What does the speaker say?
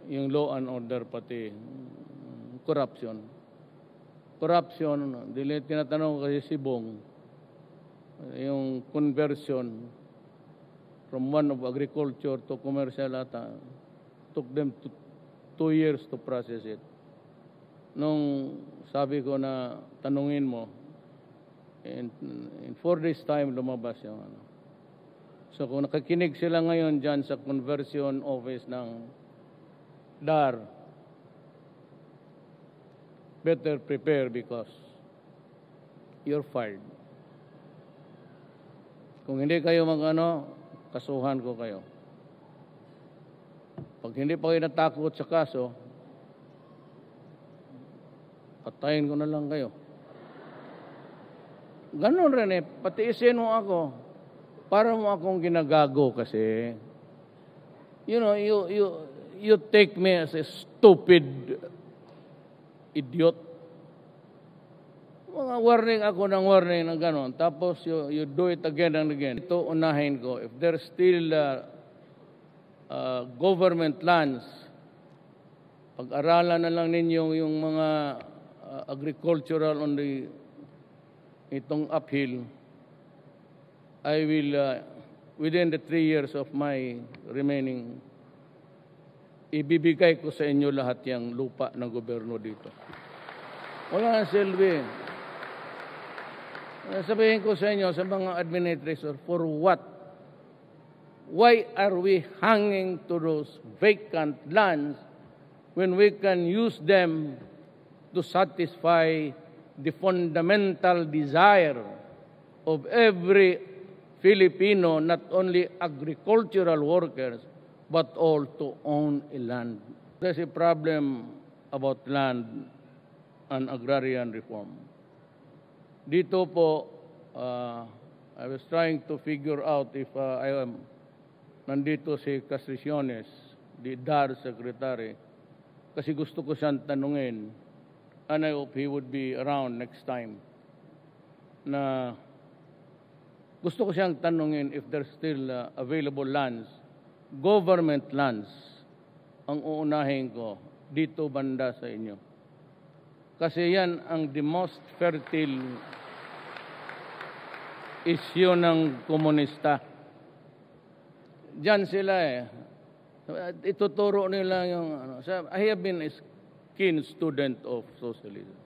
yung law and order pati corruption. Corruption, dili tinatanong kasi si Bong, yung conversion from one of agriculture to commercial ata, took them 2 years to process it. Nung sabi ko na tanungin mo, in 4 days time lumabas yung ano. So kung nakakinig sila ngayon dyan sa conversion office ng DAR, better prepare because you're fired. Kung hindi kayo kasuhan ko kayo. Pag hindi pa kayo natakot sa kaso, patayin ko na lang kayo. Ganon rin patiisin mo ako. Para mo akong ginagago kasi, you take me as a stupid idiot. Mga warning ako ng warning na ganon. Tapos you do it again and again. Ito unahin ko. If there's still government lands, pag-aralan na lang ninyo yung mga agricultural on itong uphill, I will, within the 3 years of my remaining, ibibigay ko sa inyo lahat yung lupa ng gobyerno dito. Wala nang silbi. Sabihin ko sa inyo, sa mga administrator, for what? Why are we hanging to those vacant lands when we can use them to satisfy the fundamental desire of every Filipino, not only agricultural workers, but all to own a land. There's a problem about land and agrarian reform. Dito po, I was trying to figure out if nandito si Castriciones, the DAR Secretary, kasi gusto ko siyang tanungin, and I hope he would be around next time, na gusto ko siyang tanungin if there's still available lands, government lands, ang uunahin ko dito banda sa inyo. Kasi yan ang the most fertile issue ng komunista. Diyan sila ituturo nila yung I have been a keen student of socialism.